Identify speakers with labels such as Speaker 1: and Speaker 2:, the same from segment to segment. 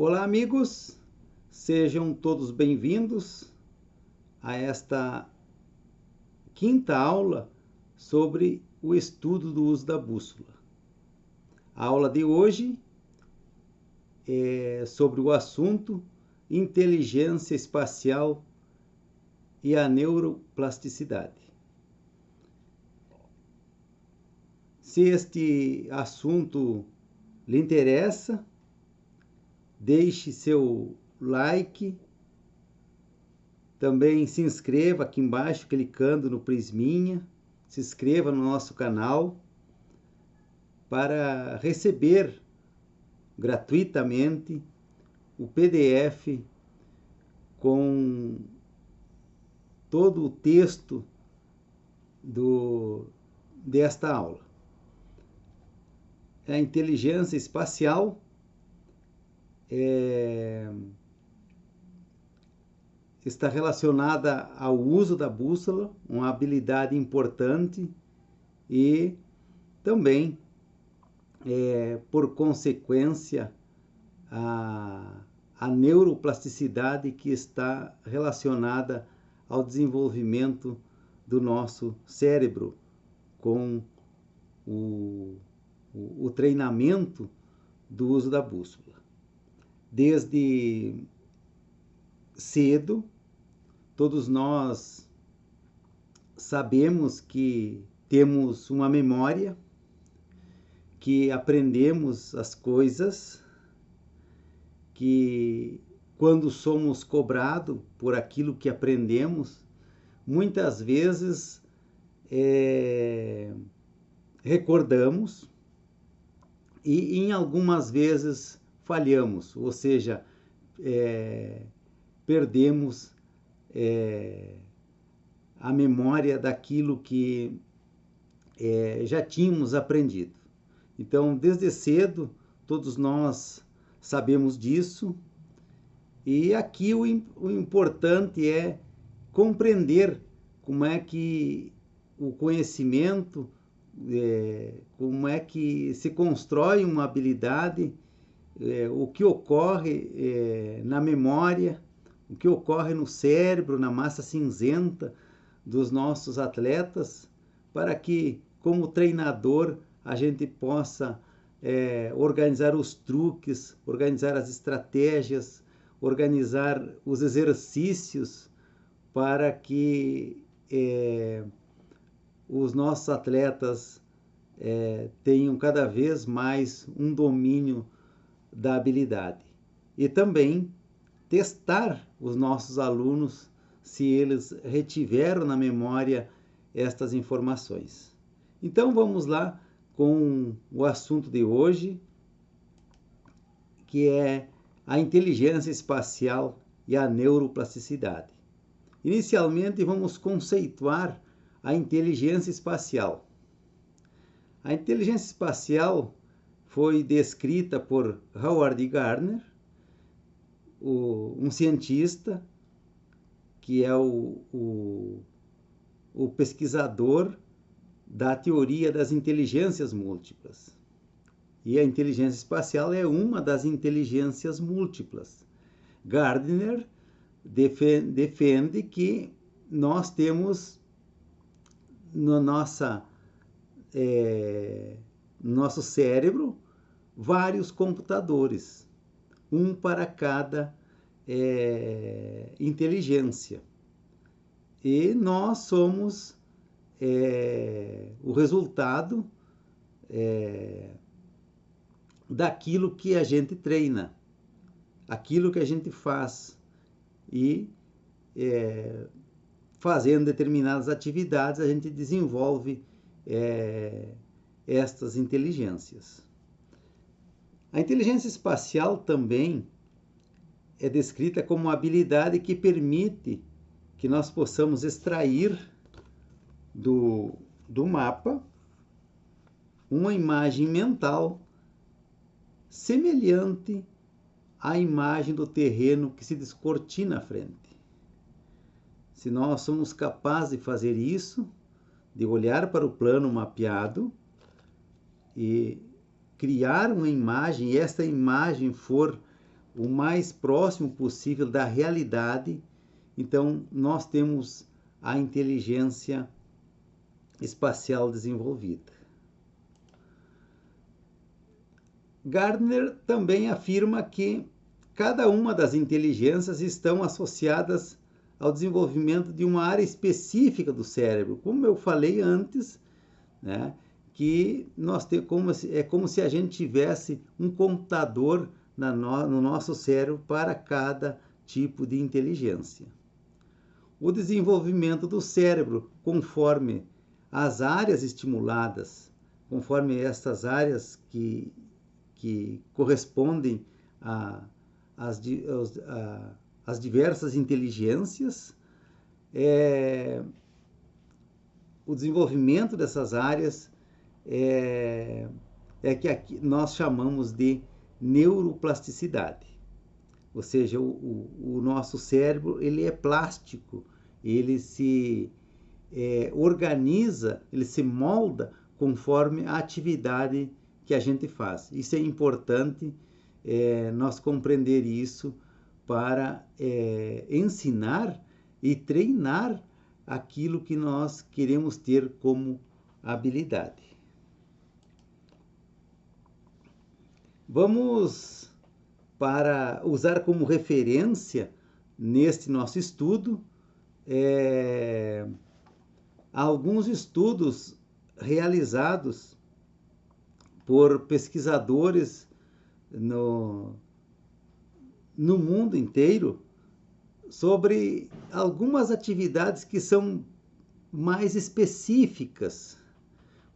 Speaker 1: Olá, amigos, sejam todos bem-vindos a esta quinta aula sobre o estudo do uso da bússola. A aula de hoje é sobre o assunto inteligência espacial e a neuroplasticidade. Se este assunto lhe interessa, deixe seu like, também se inscreva aqui embaixo clicando no prisminha, se inscreva no nosso canal para receber gratuitamente o PDF com todo o texto desta aula. A inteligência espacial está relacionada ao uso da bússola, uma habilidade importante e também, por consequência, a neuroplasticidade que está relacionada ao desenvolvimento do nosso cérebro com o treinamento do uso da bússola. Desde cedo, todos nós sabemos que temos uma memória, que aprendemos as coisas, que quando somos cobrados por aquilo que aprendemos, muitas vezes recordamos e em algumas vezes falhamos, ou seja, perdemos a memória daquilo que já tínhamos aprendido. Então, desde cedo, todos nós sabemos disso, e aqui o importante é compreender como é que o conhecimento, como é que se constrói uma habilidade, o que ocorre na memória, o que ocorre no cérebro, na massa cinzenta dos nossos atletas, para que, como treinador, a gente possa organizar os truques, organizar as estratégias, organizar os exercícios para que os nossos atletas tenham cada vez mais um domínio da habilidade. E também testar os nossos alunos se eles retiveram na memória estas informações. Então vamos lá com o assunto de hoje, que é a inteligência espacial e a neuroplasticidade. Inicialmente vamos conceituar a inteligência espacial. A inteligência espacial foi descrita por Howard Gardner, um cientista que é o pesquisador da teoria das inteligências múltiplas. E a inteligência espacial é uma das inteligências múltiplas. Gardner defende que nós temos no nosso cérebro vários computadores, um para cada inteligência. E nós somos o resultado daquilo que a gente treina, aquilo que a gente faz. E fazendo determinadas atividades, a gente desenvolve estas inteligências. A inteligência espacial também é descrita como uma habilidade que permite que nós possamos extrair do mapa uma imagem mental semelhante à imagem do terreno que se descortina à frente. Se nós somos capazes de fazer isso, de olhar para o plano mapeado e criar uma imagem, e esta imagem for o mais próximo possível da realidade, então nós temos a inteligência espacial desenvolvida. Gardner também afirma que cada uma das inteligências estão associadas ao desenvolvimento de uma área específica do cérebro, como eu falei antes, né? Que é como se a gente tivesse um computador no nosso cérebro para cada tipo de inteligência. O desenvolvimento do cérebro, conforme as áreas estimuladas, conforme essas áreas que correspondem às diversas inteligências, o desenvolvimento dessas áreas é que aqui nós chamamos de neuroplasticidade. Ou seja, o nosso cérebro ele é plástico, ele se organiza, ele se molda conforme a atividade que a gente faz. Isso é importante nós compreender isso para ensinar e treinar aquilo que nós queremos ter como habilidade. Vamos para usar como referência neste nosso estudo alguns estudos realizados por pesquisadores no mundo inteiro sobre algumas atividades que são mais específicas,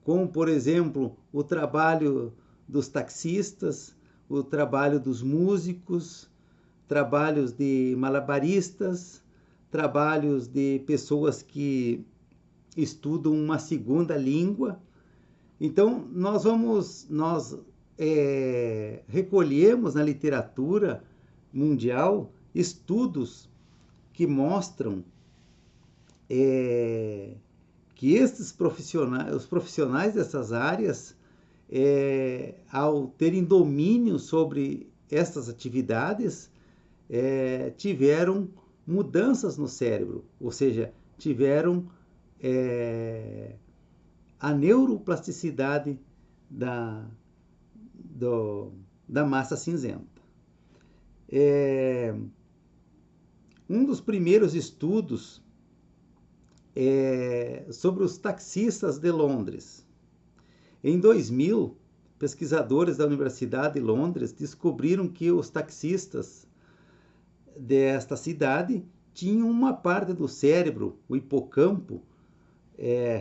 Speaker 1: como, por exemplo, o trabalho dos taxistas, o trabalho dos músicos, trabalhos de malabaristas, trabalhos de pessoas que estudam uma segunda língua. Então, nós recolhemos na literatura mundial estudos que mostram que os profissionais dessas áreas, ao terem domínio sobre estas atividades, tiveram mudanças no cérebro, ou seja, tiveram a neuroplasticidade da massa cinzenta. Um dos primeiros estudos sobre os taxistas de Londres. Em 2000, pesquisadores da Universidade de Londres descobriram que os taxistas desta cidade tinham uma parte do cérebro, o hipocampo,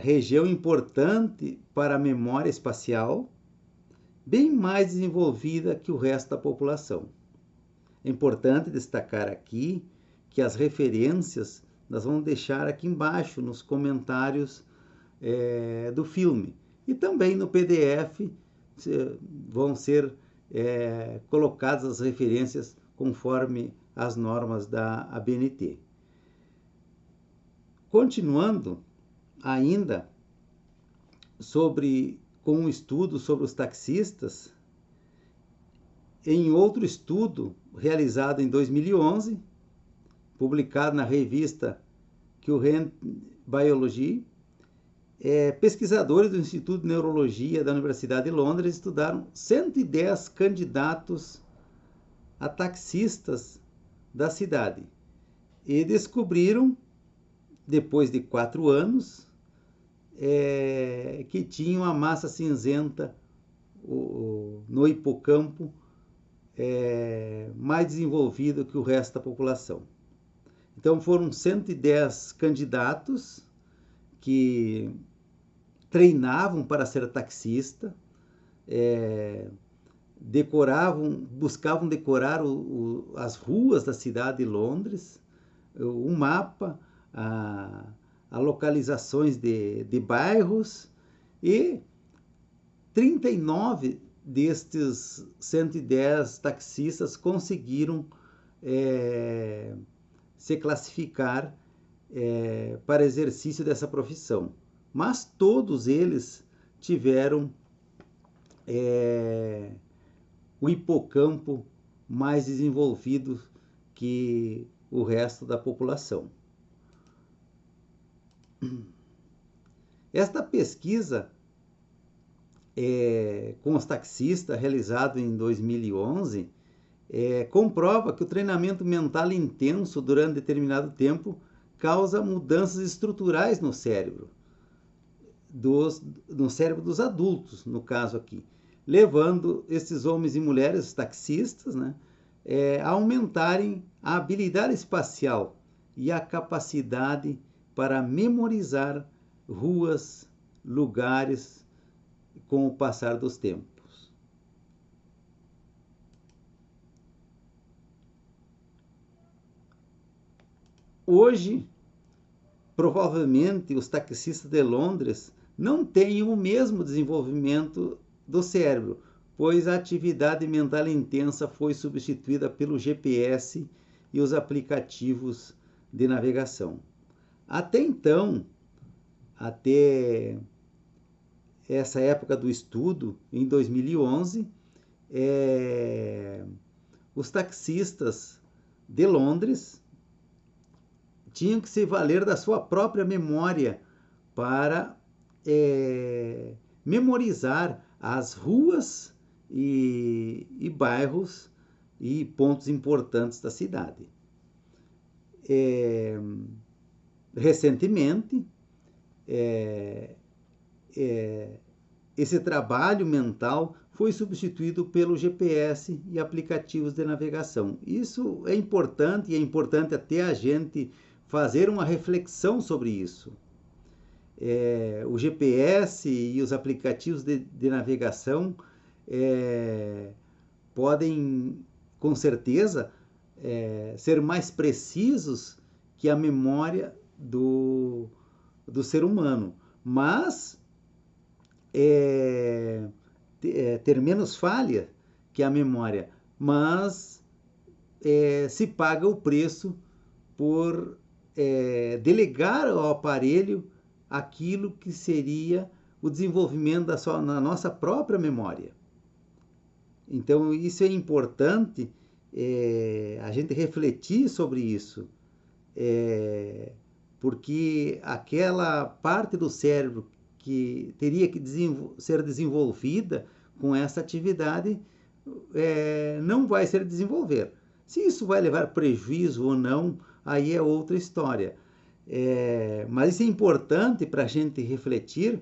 Speaker 1: região importante para a memória espacial, bem mais desenvolvida que o resto da população. É importante destacar aqui que as referências nós vamos deixar aqui embaixo nos comentários do filme. E também no PDF vão ser colocadas as referências conforme as normas da ABNT. Continuando ainda com um estudo sobre os taxistas, em outro estudo realizado em 2011, publicado na revista Current Biology, pesquisadores do Instituto de Neurologia da Universidade de Londres estudaram 110 candidatos a taxistas da cidade e descobriram, depois de 4 anos, que tinham a massa cinzenta no hipocampo mais desenvolvida que o resto da população. Então foram 110 candidatos que treinavam para ser taxista, buscavam decorar as ruas da cidade de Londres, o mapa, a localizações de bairros, e 39 destes 110 taxistas conseguiram se classificar para exercício dessa profissão. Mas todos eles tiveram o hipocampo mais desenvolvidos que o resto da população. Esta pesquisa com os taxistas, realizado em 2011, comprova que o treinamento mental intenso durante determinado tempo causa mudanças estruturais no cérebro dos adultos, no caso aqui, levando esses homens e mulheres taxistas, né, a aumentarem a habilidade espacial e a capacidade para memorizar ruas, lugares com o passar dos tempos. Hoje, provavelmente, os taxistas de Londres não têm o mesmo desenvolvimento do cérebro, pois a atividade mental intensa foi substituída pelo GPS e os aplicativos de navegação. Até então, até essa época do estudo, em 2011, os taxistas de Londres tinham que se valer da sua própria memória para memorizar as ruas e bairros e pontos importantes da cidade. Recentemente, esse trabalho mental foi substituído pelo GPS e aplicativos de navegação. Isso é importante, e é importante até a gente fazer uma reflexão sobre isso. O GPS e os aplicativos de navegação podem, com certeza, ser mais precisos que a memória do ser humano, mas ter menos falha que a memória, mas se paga o preço por delegar ao aparelho aquilo que seria o desenvolvimento na nossa própria memória. Então, isso é importante a gente refletir sobre isso, porque aquela parte do cérebro que teria que ser desenvolvida com essa atividade não vai ser desenvolver. Se isso vai levar prejuízo ou não, aí é outra história. Mas isso é importante para a gente refletir,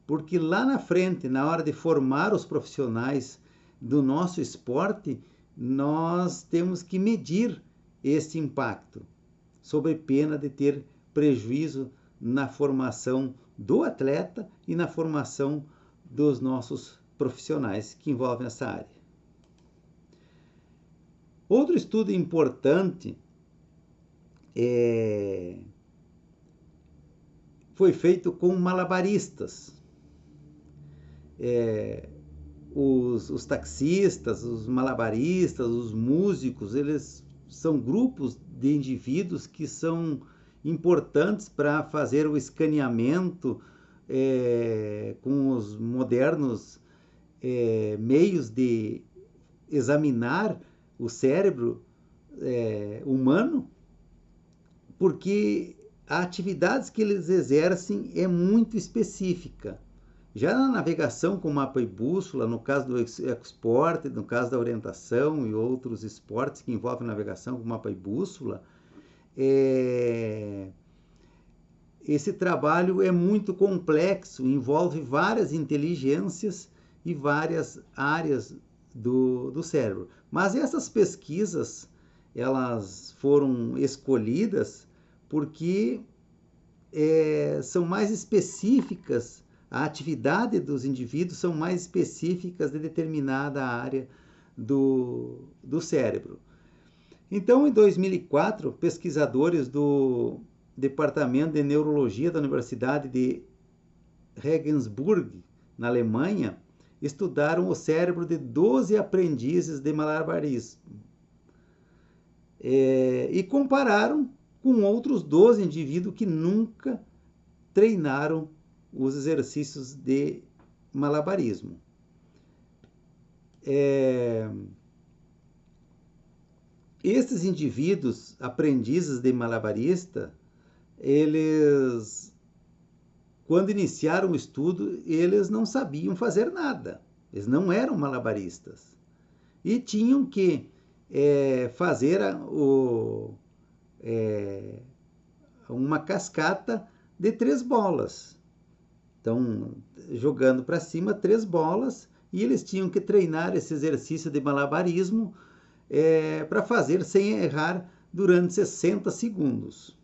Speaker 1: porque lá na frente, na hora de formar os profissionais do nosso esporte, nós temos que medir esse impacto, sob pena de ter prejuízo na formação do atleta e na formação dos nossos profissionais que envolvem essa área. Outro estudo importante foi feito com malabaristas. Os taxistas, os malabaristas, os músicos, eles são grupos de indivíduos que são importantes para fazer o escaneamento com os modernos meios de examinar o cérebro humano, porque a atividade que eles exercem é muito específica. Já na navegação com mapa e bússola, no caso do ecosport, no caso da orientação e outros esportes que envolvem navegação com mapa e bússola, esse trabalho é muito complexo, envolve várias inteligências e várias áreas do cérebro. Mas essas pesquisas, elas foram escolhidas porque são mais específicas, a atividade dos indivíduos são mais específicas de determinada área do cérebro. Então, em 2004, pesquisadores do Departamento de Neurologia da Universidade de Regensburg, na Alemanha, estudaram o cérebro de 12 aprendizes de malabarismo e compararam com outros 12 indivíduos que nunca treinaram os exercícios de malabarismo. Esses indivíduos, aprendizes de malabarista, eles, quando iniciaram o estudo, eles não sabiam fazer nada. Eles não eram malabaristas. E tinham que fazer uma cascata de 3 bolas. Então, jogando para cima 3 bolas, e eles tinham que treinar esse exercício de malabarismo para fazer sem errar durante 60 segundos.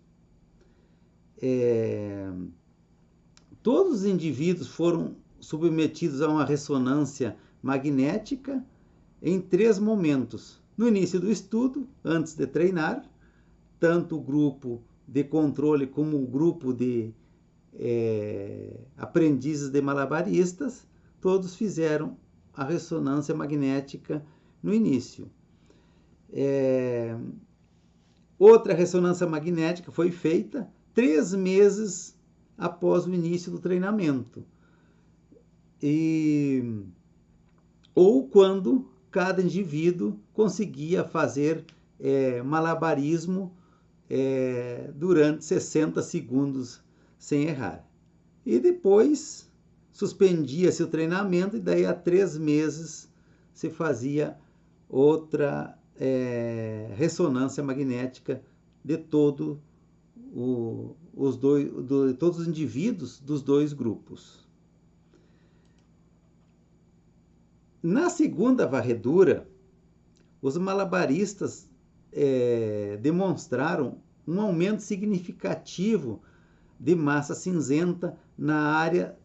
Speaker 1: Todos os indivíduos foram submetidos a uma ressonância magnética em 3 momentos. No início do estudo, antes de treinar, tanto o grupo de controle como o grupo de aprendizes de malabaristas, todos fizeram a ressonância magnética no início. Outra ressonância magnética foi feita 3 meses após o início do treinamento. Ou quando cada indivíduo conseguia fazer malabarismo durante 60 segundos sem errar. E depois suspendia-se o treinamento e daí a 3 meses se fazia outra ressonância magnética de todos os indivíduos dos 2 grupos. Na segunda varredura, os malabaristas demonstraram um aumento significativo de massa cinzenta na área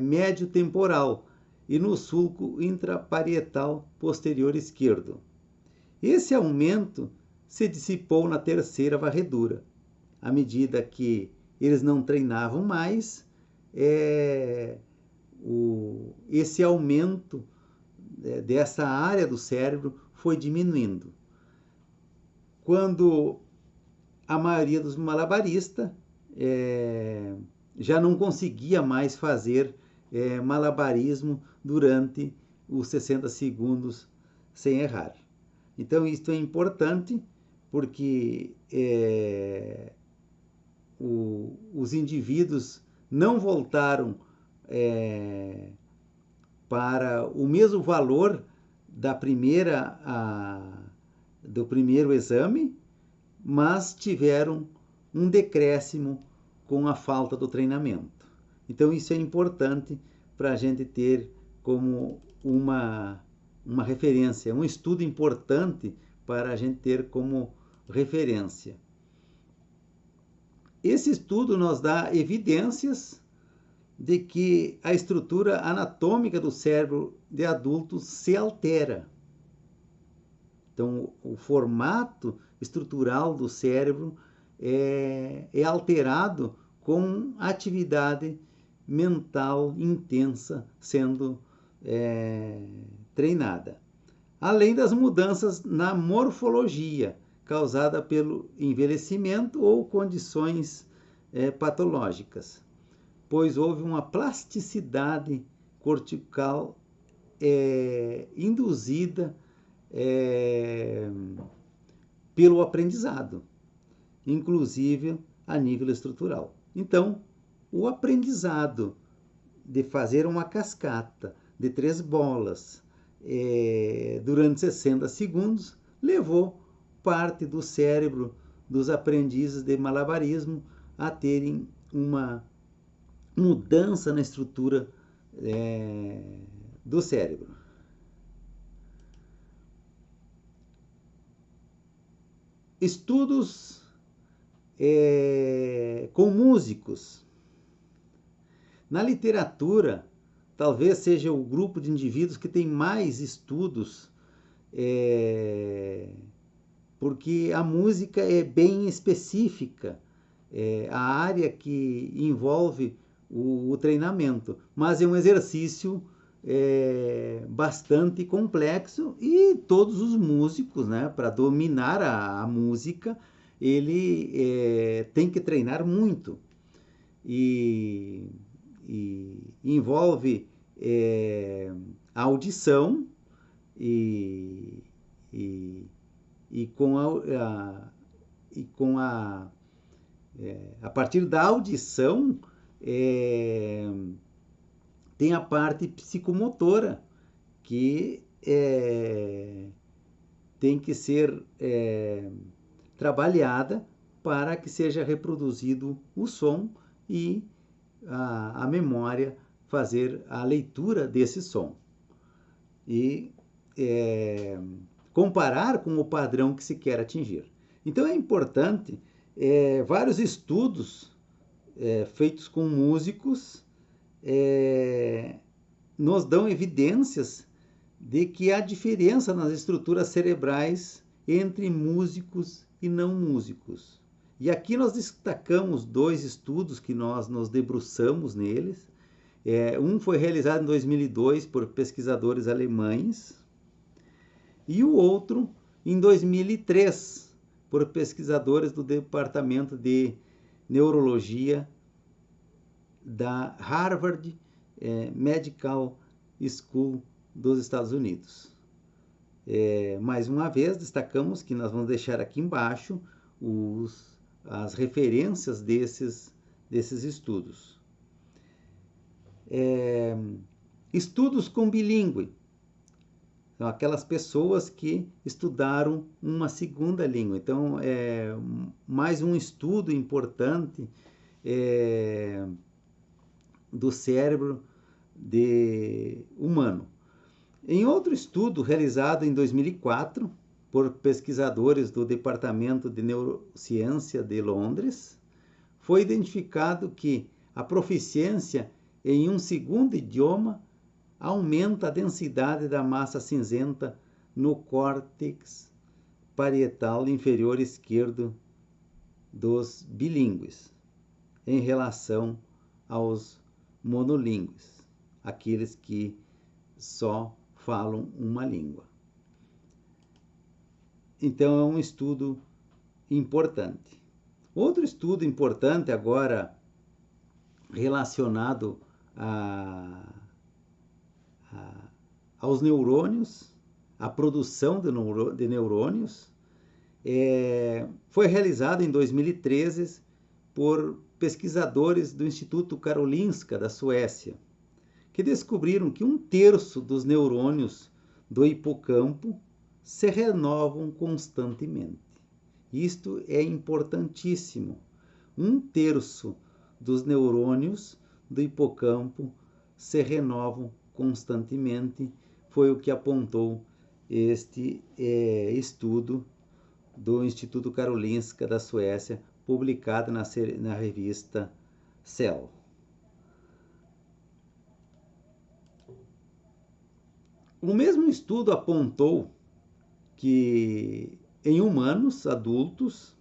Speaker 1: médio temporal e no sulco intraparietal posterior esquerdo. Esse aumento se dissipou na terceira varredura. À medida que eles não treinavam mais, esse aumento dessa área do cérebro foi diminuindo. Quando a maioria dos malabaristas já não conseguia mais fazer malabarismo durante os 60 segundos sem errar. Então, isso é importante porque os indivíduos não voltaram para o mesmo valor do primeiro exame, mas tiveram um decréscimo com a falta do treinamento. Então, isso é importante para a gente ter como uma referência, um estudo importante para a gente ter como referência. Esse estudo nos dá evidências de que a estrutura anatômica do cérebro de adultos se altera. Então, o formato estrutural do cérebro é alterado com atividade mental intensa sendo treinada. Além das mudanças na morfologia causada pelo envelhecimento ou condições patológicas, pois houve uma plasticidade cortical induzida pelo aprendizado, inclusive a nível estrutural. Então, o aprendizado de fazer uma cascata de 3 bolas durante 60 segundos levou parte do cérebro dos aprendizes de malabarismo a terem uma mudança na estrutura do cérebro. Estudos com músicos. Na literatura, talvez seja o grupo de indivíduos que tem mais estudos, porque a música é bem específica, a área que envolve o treinamento, mas é um exercício bastante complexo e todos os músicos, né, para dominar a música, ele tem que treinar muito e envolve a audição e e a partir da audição, tem a parte psicomotora, que tem que ser trabalhada para que seja reproduzido o som e a memória fazer a leitura desse som. E comparar com o padrão que se quer atingir. Então é importante, vários estudos feitos com músicos nos dão evidências de que há diferença nas estruturas cerebrais entre músicos e não músicos. E aqui nós destacamos 2 estudos que nós nos debruçamos neles. Um foi realizado em 2002 por pesquisadores alemães e o outro em 2003 por pesquisadores do Departamento de Neurologia da Harvard Medical School dos Estados Unidos. Mais uma vez, destacamos que nós vamos deixar aqui embaixo as referências desses estudos. Estudos com bilíngue. São aquelas pessoas que estudaram uma segunda língua. Então, mais um estudo importante do cérebro humano. Em outro estudo realizado em 2004 por pesquisadores do Departamento de Neurociência de Londres, foi identificado que a proficiência em um segundo idioma aumenta a densidade da massa cinzenta no córtex parietal inferior esquerdo dos bilíngues, em relação aos monolíngues, aqueles que só falam uma língua. Então, é um estudo importante. Outro estudo importante agora relacionado aos neurônios, à produção de neurônios, foi realizado em 2013 por pesquisadores do Instituto Karolinska, da Suécia, que descobriram que 1/3 dos neurônios do hipocampo se renovam constantemente. Isto é importantíssimo. 1/3 dos neurônios do hipocampo se renovam constantemente, foi o que apontou este estudo do Instituto Karolinska da Suécia, publicado na revista Cell. O mesmo estudo apontou que em humanos adultos,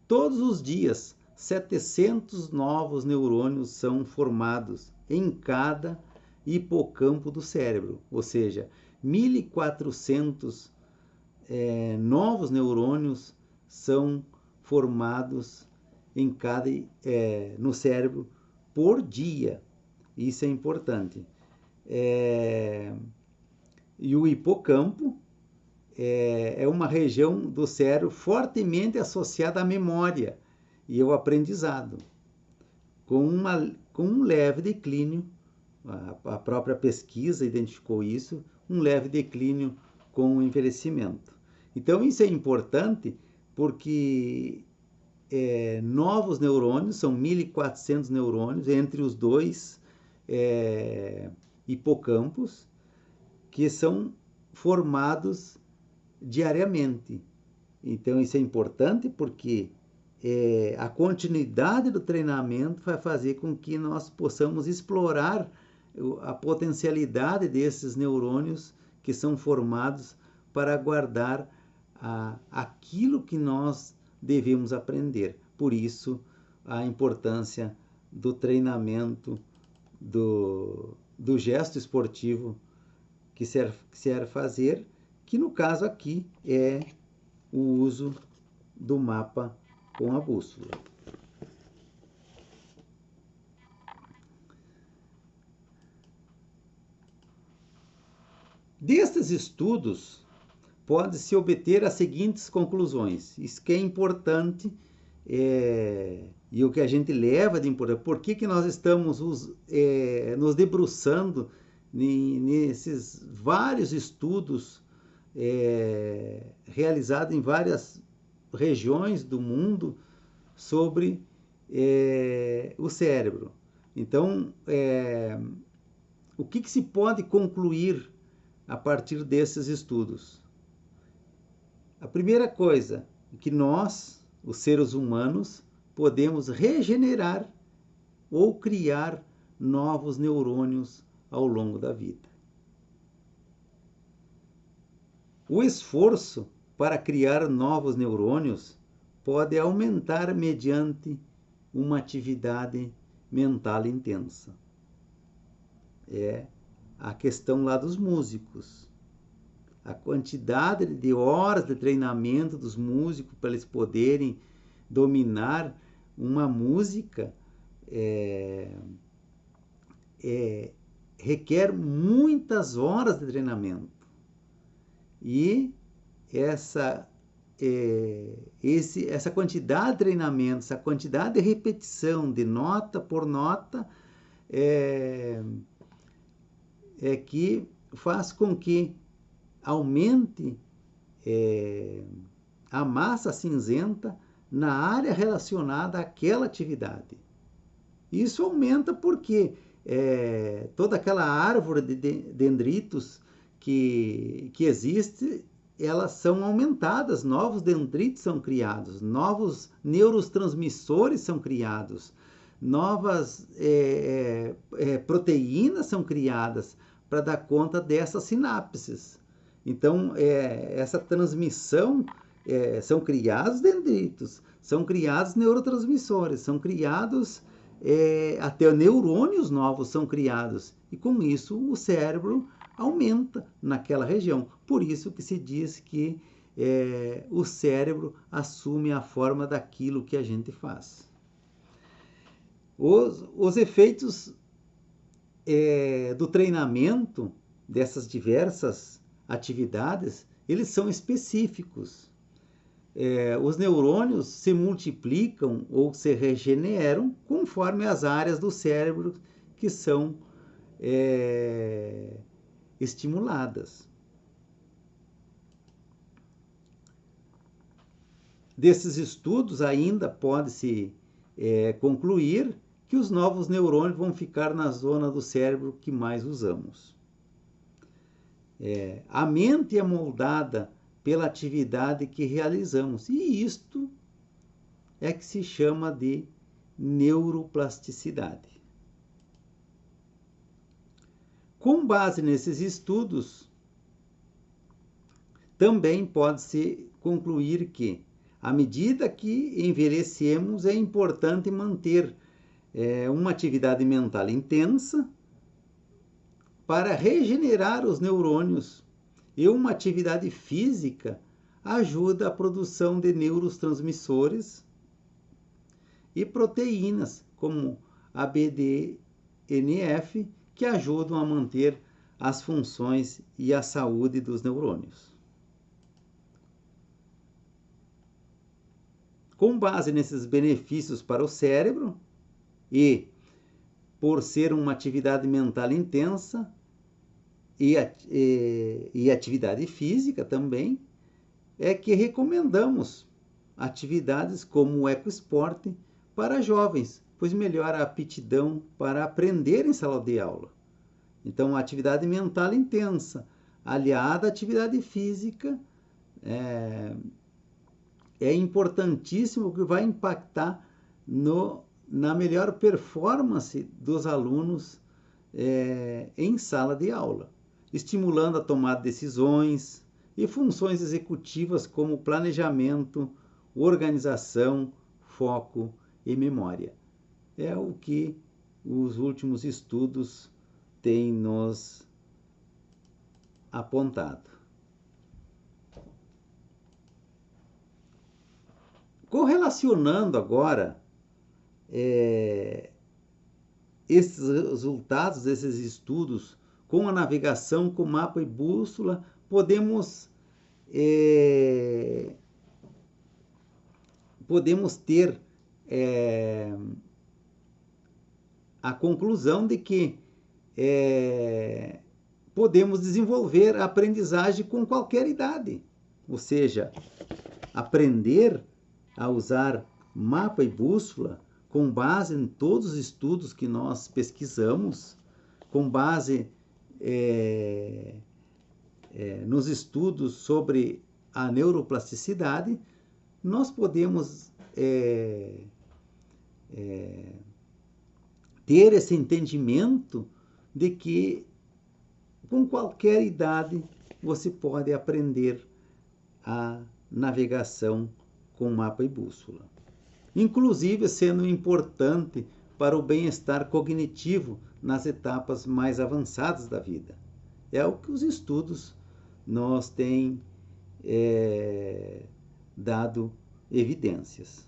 Speaker 1: todos os dias, 700 novos neurônios são formados em cada hipocampo do cérebro, ou seja, 1.400 novos neurônios são formados no cérebro por dia. Isso é importante. E o hipocampo é uma região do cérebro fortemente associada à memória e ao aprendizado, com um leve declínio. A própria pesquisa identificou isso, um leve declínio com o envelhecimento. Então, isso é importante porque novos neurônios, são 1.400 neurônios entre os 2 hipocampos, que são formados diariamente. Então, isso é importante porque a continuidade do treinamento vai fazer com que nós possamos explorar a potencialidade desses neurônios que são formados para guardar aquilo que nós devemos aprender. Por isso, a importância do treinamento do gesto esportivo que serve fazer, que no caso aqui é o uso do mapa com a bússola. Destes estudos, pode-se obter as seguintes conclusões. Isso que é importante, e o que a gente leva de importante. Por que nós estamos nos debruçando nesses vários estudos realizados em várias regiões do mundo sobre o cérebro? Então, o que se pode concluir a partir desses estudos? A primeira coisa é que nós, os seres humanos, podemos regenerar ou criar novos neurônios ao longo da vida. O esforço para criar novos neurônios pode aumentar mediante uma atividade mental intensa. É a questão lá dos músicos. A quantidade de horas de treinamento dos músicos para eles poderem dominar uma música requer muitas horas de treinamento. E essa quantidade de treinamento, essa quantidade de repetição de nota por nota que faz com que aumente a massa cinzenta na área relacionada àquela atividade. Isso aumenta porque toda aquela árvore de dendritos que existe, elas são aumentadas, novos dendritos são criados, novos neurotransmissores são criados, novas proteínas são criadas para dar conta dessas sinapses. Então, essa transmissão, são criados dendritos, são criados neurotransmissores, são criados, até neurônios novos são criados. E com isso, o cérebro aumenta naquela região. Por isso que se diz que o cérebro assume a forma daquilo que a gente faz. Os efeitos do treinamento dessas diversas atividades, eles são específicos. Os neurônios se multiplicam ou se regeneram conforme as áreas do cérebro que são estimuladas. Desses estudos ainda pode-se concluir que os novos neurônios vão ficar na zona do cérebro que mais usamos. A mente é moldada pela atividade que realizamos, e isto é que se chama de neuroplasticidade. Com base nesses estudos, também pode-se concluir que, à medida que envelhecemos, é importante manter uma atividade mental intensa para regenerar os neurônios, e uma atividade física ajuda a produção de neurotransmissores e proteínas, como a BDNF, que ajudam a manter as funções e a saúde dos neurônios. Com base nesses benefícios para o cérebro e por ser uma atividade mental intensa e atividade física também, é que recomendamos atividades como o ecoesporte para jovens, pois melhora a aptidão para aprender em sala de aula. Então, a atividade mental intensa, aliada à atividade física, é importantíssimo, que vai impactar na melhor performance dos alunos em sala de aula, estimulando a tomada de decisões e funções executivas como planejamento, organização, foco e memória. É o que os últimos estudos têm nos apontado. Correlacionando agora esses resultados desses estudos com a navegação com mapa e bússola, podemos podemos ter a conclusão de que podemos desenvolver a aprendizagem com qualquer idade. Ou seja, aprender a usar mapa e bússola com base em todos os estudos que nós pesquisamos, com base nos estudos sobre a neuroplasticidade, nós podemos ter esse entendimento de que com qualquer idade você pode aprender a navegação com mapa e bússola, inclusive sendo importante para o bem-estar cognitivo nas etapas mais avançadas da vida. É o que os estudos nos têm dado evidências.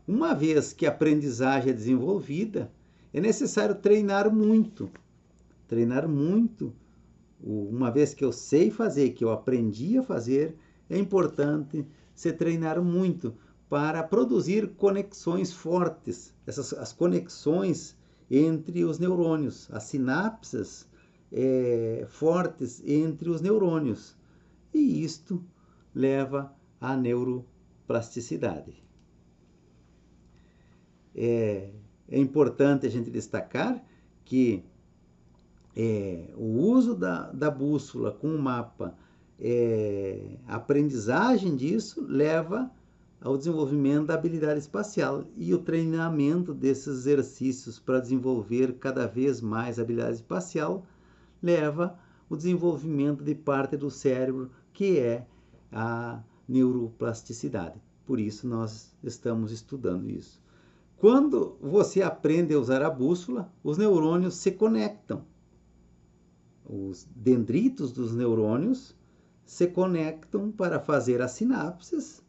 Speaker 1: Uma vez que a aprendizagem é desenvolvida, é necessário treinar muito. Treinar muito. Uma vez que eu sei fazer, que eu aprendi a fazer, é importante se treinar muito para produzir conexões fortes, as conexões entre os neurônios, as sinapses fortes entre os neurônios. E isto leva à neuroplasticidade. É importante a gente destacar que o uso da bússola com o mapa, a aprendizagem disso leva ao desenvolvimento da habilidade espacial e o treinamento desses exercícios para desenvolver cada vez mais a habilidade espacial leva ao desenvolvimento de parte do cérebro que é a neuroplasticidade. Por isso nós estamos estudando isso. Quando você aprende a usar a bússola, os neurônios se conectam. Os dendritos dos neurônios se conectam para fazer as sinapses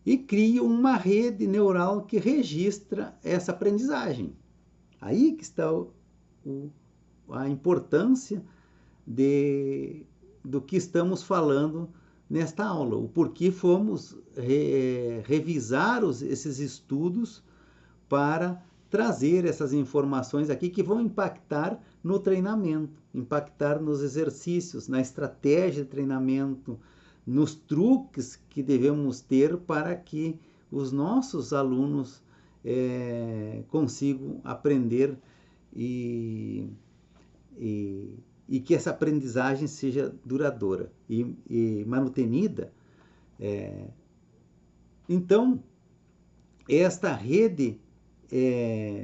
Speaker 1: e criam uma rede neural que registra essa aprendizagem. Aí que está a importância do que estamos falando nesta aula, o porquê fomos revisar esses estudos para trazer essas informações aqui que vão impactar no treinamento, impactar nos exercícios, na estratégia de treinamento, nos truques que devemos ter para que os nossos alunos consigam aprender e que essa aprendizagem seja duradoura e manutenida. Então, esta rede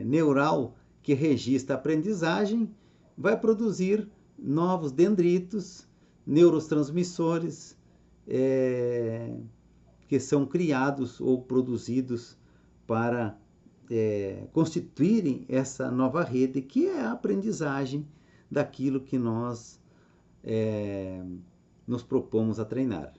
Speaker 1: neural que registra a aprendizagem vai produzir novos dendritos, neurotransmissores, que são criados ou produzidos para constituírem essa nova rede, que é a aprendizagem daquilo que nós nos propomos a treinar.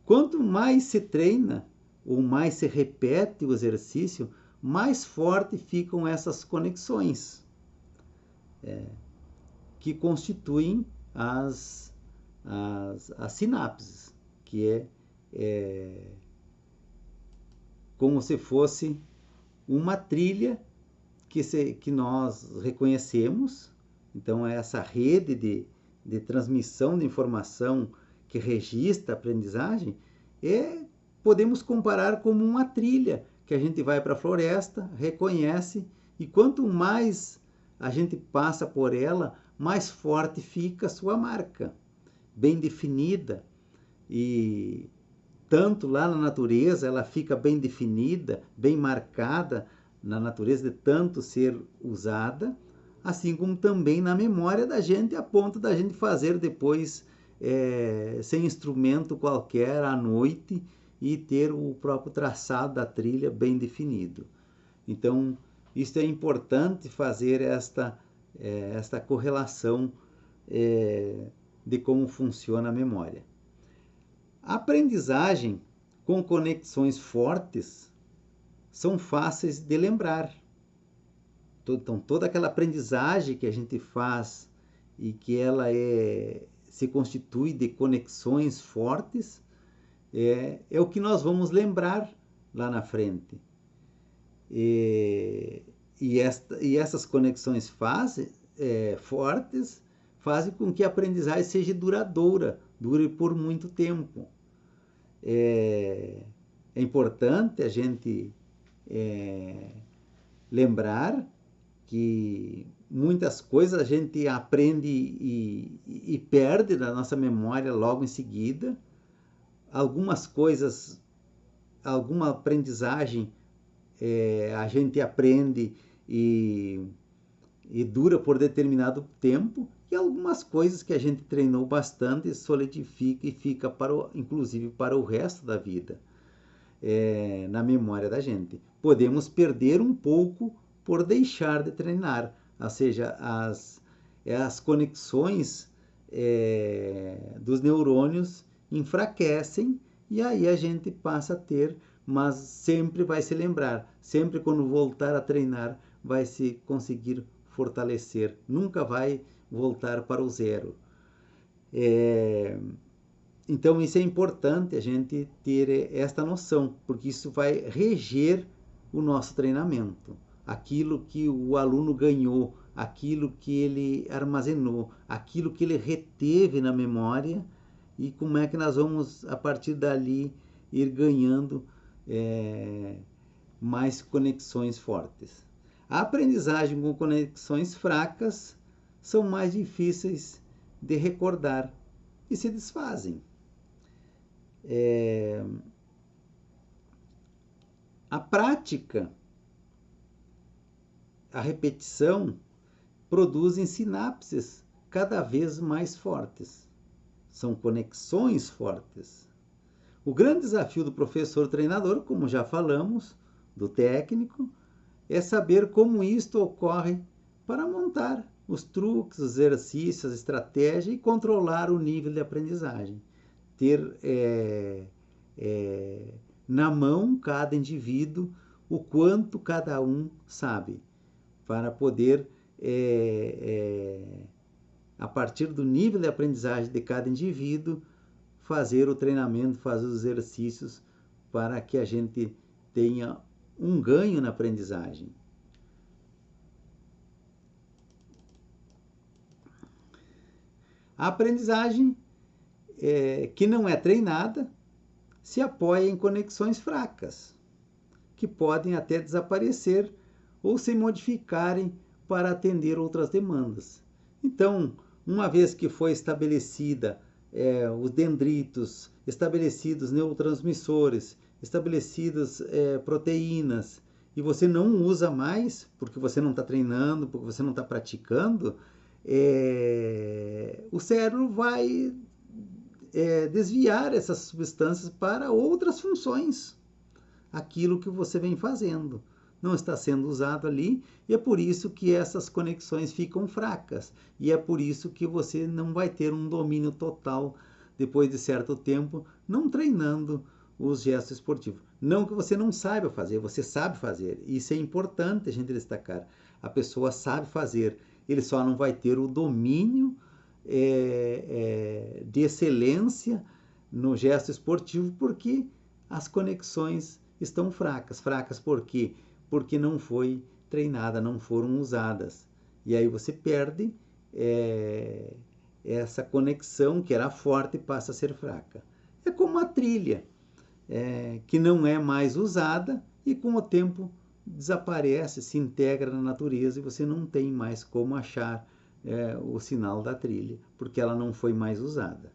Speaker 1: Quanto mais se treina, ou mais se repete o exercício, mais forte ficam essas conexões que constituem as sinapses, que é como se fosse uma trilha que nós reconhecemos. Então, essa rede de transmissão de informação que registra a aprendizagem, podemos comparar como uma trilha que a gente vai para a floresta, reconhece, e quanto mais a gente passa por ela, mais forte fica a sua marca, bem definida. E tanto lá na natureza ela fica bem definida, bem marcada na natureza de tanto ser usada, assim como também na memória da gente, a ponto da gente fazer depois sem instrumento qualquer à noite e ter o próprio traçado da trilha bem definido. Então, isso é importante fazer esta correlação de como funciona a memória. A aprendizagem com conexões fortes são fáceis de lembrar. Então, toda aquela aprendizagem que a gente faz e que ela se constitui de conexões fortes, é o que nós vamos lembrar lá na frente. E essas conexões fortes fazem com que a aprendizagem seja duradoura, dure por muito tempo. É importante a gente lembrar que muitas coisas a gente aprende e perde da nossa memória logo em seguida. Algumas coisas, alguma aprendizagem a gente aprende e dura por determinado tempo, e algumas coisas que a gente treinou bastante solidifica e fica inclusive para o resto da vida na memória da gente. Podemos perder um pouco por deixar de treinar, ou seja, as conexões dos neurônios enfraquecem e aí a gente passa a ter, mas sempre vai se lembrar, sempre quando voltar a treinar vai se conseguir fortalecer, nunca vai voltar para o zero. Então isso é importante a gente ter esta noção, porque isso vai reger o nosso treinamento. Aquilo que o aluno ganhou, aquilo que ele armazenou, aquilo que ele reteve na memória, e como é que nós vamos, a partir dali, ir ganhando mais conexões fortes. A aprendizagem com conexões fracas são mais difíceis de recordar e se desfazem. A prática, a repetição, produzem sinapses cada vez mais fortes. São conexões fortes. O grande desafio do professor treinador, como já falamos, do técnico, é saber como isto ocorre para montar os truques, os exercícios, a estratégia e controlar o nível de aprendizagem. Ter na mão cada indivíduo o quanto cada um sabe, para poder, a partir do nível de aprendizagem de cada indivíduo, fazer o treinamento, fazer os exercícios para que a gente tenha um ganho na aprendizagem. A aprendizagem que não é treinada se apoia em conexões fracas, que podem até desaparecer ou se modificarem para atender outras demandas. Então, uma vez que foi estabelecida os dendritos, estabelecidos neurotransmissores, estabelecidas proteínas, e você não usa mais, porque você não está treinando, porque você não está praticando, o cérebro vai desviar essas substâncias para outras funções. Aquilo que você vem fazendo não está sendo usado ali, e é por isso que essas conexões ficam fracas, e é por isso que você não vai ter um domínio total depois de certo tempo, não treinando os gestos esportivos. Não que você não saiba fazer, você sabe fazer, isso é importante a gente destacar. A pessoa sabe fazer, ele só não vai ter o domínio de excelência no gesto esportivo, porque as conexões estão fracas. Fracas por quê? Porque não foi treinada, não foram usadas. E aí você perde essa conexão que era forte e passa a ser fraca. É como a trilha, que não é mais usada e com o tempo desaparece, se integra na natureza e você não tem mais como achar o sinal da trilha, porque ela não foi mais usada.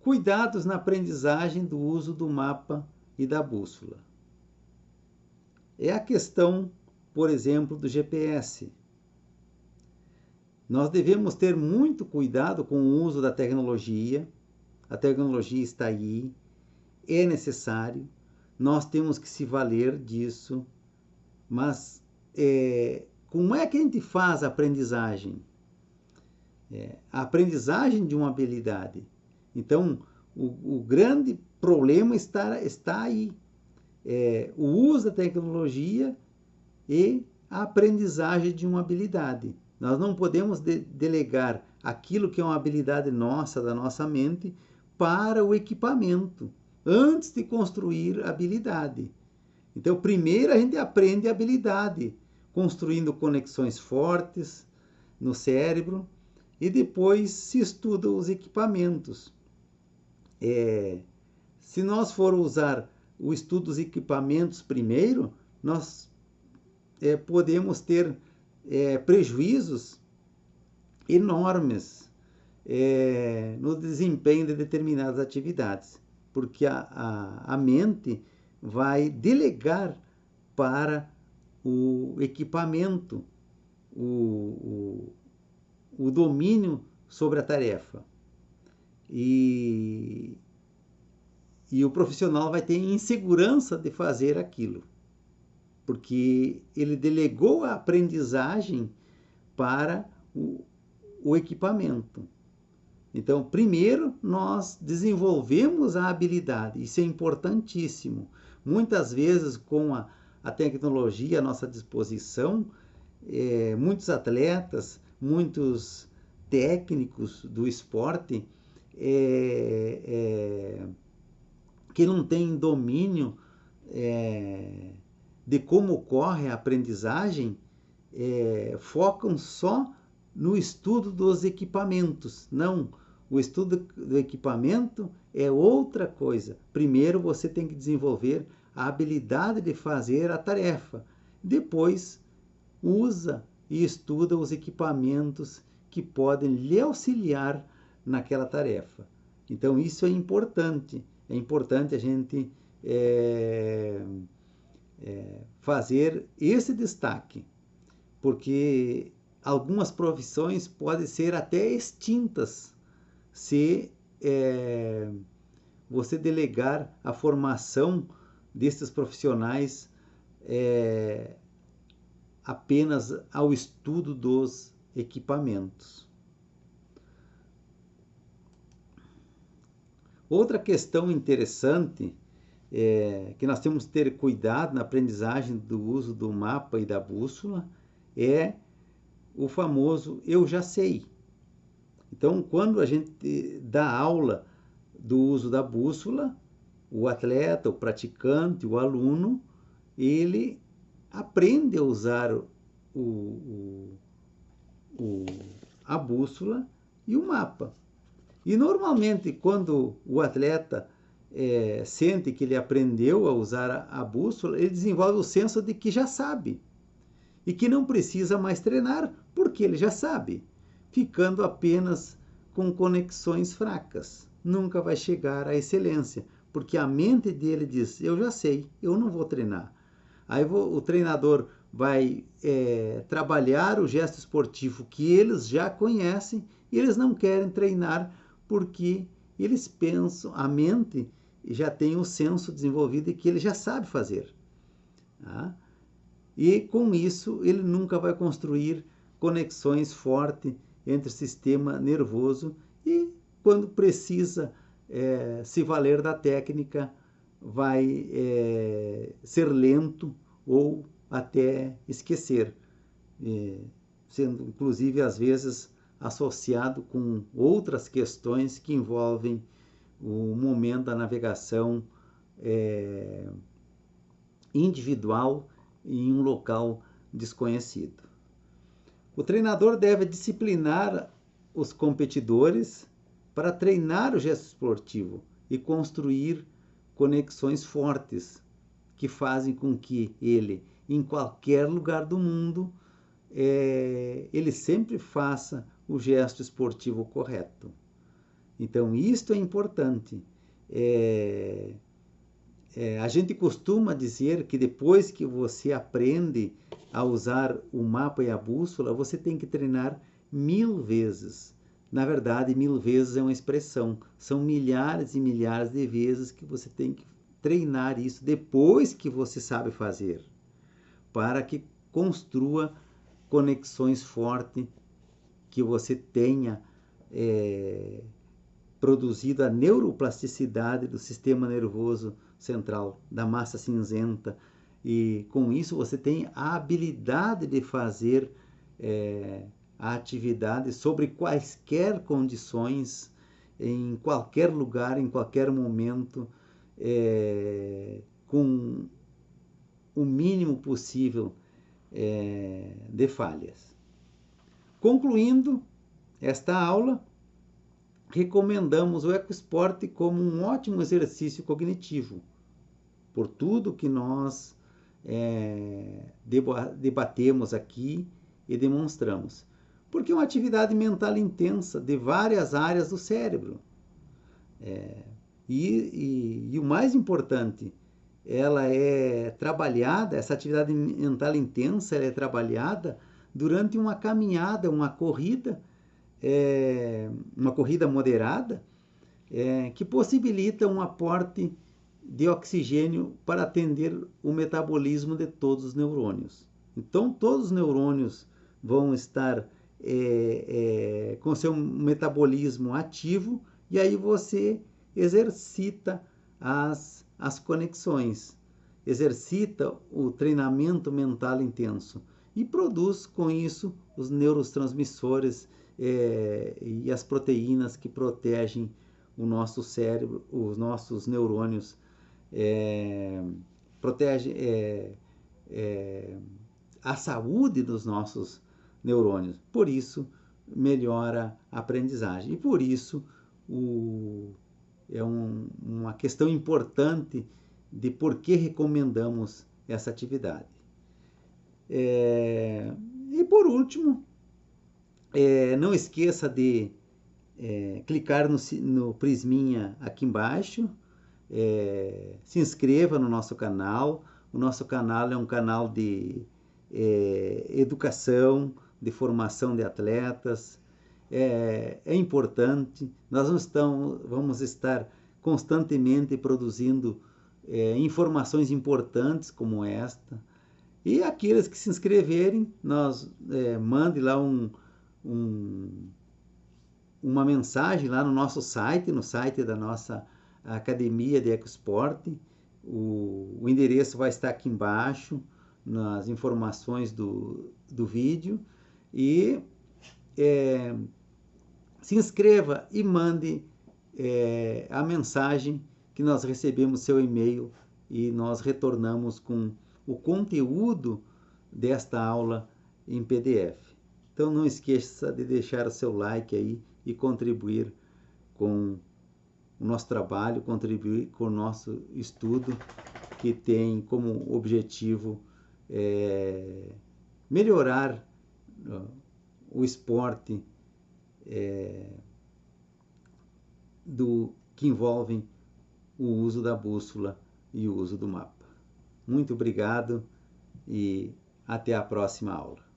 Speaker 1: Cuidados na aprendizagem do uso do mapa e da bússola. É a questão, por exemplo, do GPS. Nós devemos ter muito cuidado com o uso da tecnologia. A tecnologia está aí, é necessário, nós temos que se valer disso, mas como é que a gente faz a aprendizagem? A aprendizagem de uma habilidade. Então, o grande problema está aí. O uso da tecnologia e a aprendizagem de uma habilidade. Nós não podemos delegar aquilo que é uma habilidade nossa, da nossa mente, para o equipamento, antes de construir a habilidade. Então, primeiro a gente aprende a habilidade, construindo conexões fortes no cérebro, e depois se estuda os equipamentos. Se nós formos usar o estudo dos equipamentos primeiro, nós podemos ter prejuízos enormes no desempenho de determinadas atividades, porque a mente vai delegar para o equipamento o domínio sobre a tarefa. E o profissional vai ter insegurança de fazer aquilo, porque ele delegou a aprendizagem para o equipamento. Então, primeiro, nós desenvolvemos a habilidade, isso é importantíssimo. Muitas vezes, com a tecnologia à nossa disposição, muitos atletas, muitos técnicos do esporte que não têm domínio de como ocorre a aprendizagem, focam só no estudo dos equipamentos. Não, o estudo do equipamento é outra coisa. Primeiro você tem que desenvolver a habilidade de fazer a tarefa. Depois usa e estuda os equipamentos que podem lhe auxiliar naquela tarefa. Então isso é importante. É importante a gente fazer esse destaque, porque algumas profissões podem ser até extintas se você delegar a formação desses profissionais apenas ao estudo dos equipamentos. Outra questão interessante que nós temos que ter cuidado na aprendizagem do uso do mapa e da bússola é o famoso eu já sei. Então, quando a gente dá aula do uso da bússola, o atleta, o praticante, o aluno, ele aprende a usar a bússola e o mapa. E normalmente, quando o atleta sente que ele aprendeu a usar a bússola, ele desenvolve o senso de que já sabe e que não precisa mais treinar, porque ele já sabe, ficando apenas com conexões fracas. Nunca vai chegar à excelência, porque a mente dele diz, eu já sei, eu não vou treinar. Aí o treinador vai trabalhar o gesto esportivo que eles já conhecem e eles não querem treinar porque eles pensam, a mente já tem o senso desenvolvido e que ele já sabe fazer. Tá? E com isso ele nunca vai construir conexões fortes entre o sistema nervoso e quando precisa se valer da técnica vai ser lento ou até esquecer, sendo inclusive às vezes associado com outras questões que envolvem o momento da navegação individual em um local desconhecido. O treinador deve disciplinar os competidores para treinar o gesto esportivo e construir conexões fortes que fazem com que ele, em qualquer lugar do mundo, ele sempre faça o gesto esportivo correto. Então, isto é importante. A gente costuma dizer que depois que você aprende a usar o mapa e a bússola, você tem que treinar 1000 vezes. Na verdade, 1000 vezes é uma expressão. São milhares e milhares de vezes que você tem que treinar isso depois que você sabe fazer, para que construa conexões fortes, que você tenha produzido a neuroplasticidade do sistema nervoso central, da massa cinzenta, e com isso você tem a habilidade de fazer a atividade sobre quaisquer condições, em qualquer lugar, em qualquer momento, com o mínimo possível de falhas. Concluindo esta aula, recomendamos o ecoesporte como um ótimo exercício cognitivo, por tudo que nós debatemos aqui e demonstramos. Porque é uma atividade mental intensa de várias áreas do cérebro. E o mais importante, ela é trabalhada, essa atividade mental intensa, ela é trabalhada durante uma caminhada, uma corrida moderada, que possibilita um aporte de oxigênio para atender o metabolismo de todos os neurônios. Então, todos os neurônios vão estar com seu metabolismo ativo, e aí você exercita as conexões, exercita o treinamento mental intenso e produz com isso os neurotransmissores e as proteínas que protegem o nosso cérebro, os nossos neurônios, protege a saúde dos nossos neurônios. Por isso, melhora a aprendizagem. E por isso, uma questão importante de por que recomendamos essa atividade. E por último, não esqueça de clicar no prisminha aqui embaixo, se inscreva no nosso canal. O nosso canal é um canal de educação, de formação de atletas. É importante, nós vamos estar constantemente produzindo informações importantes como esta. E aqueles que se inscreverem, mande lá uma mensagem lá no nosso site, no site da nossa Academia de Ecoesporte. O endereço vai estar aqui embaixo, nas informações do vídeo. E se inscreva e mande a mensagem que nós recebemos seu e-mail e nós retornamos com o conteúdo desta aula em PDF. Então não esqueça de deixar o seu like aí e contribuir com o nosso trabalho, contribuir com o nosso estudo, que tem como objetivo melhorar o esporte que envolve o uso da bússola e o uso do mapa. Muito obrigado e até a próxima aula.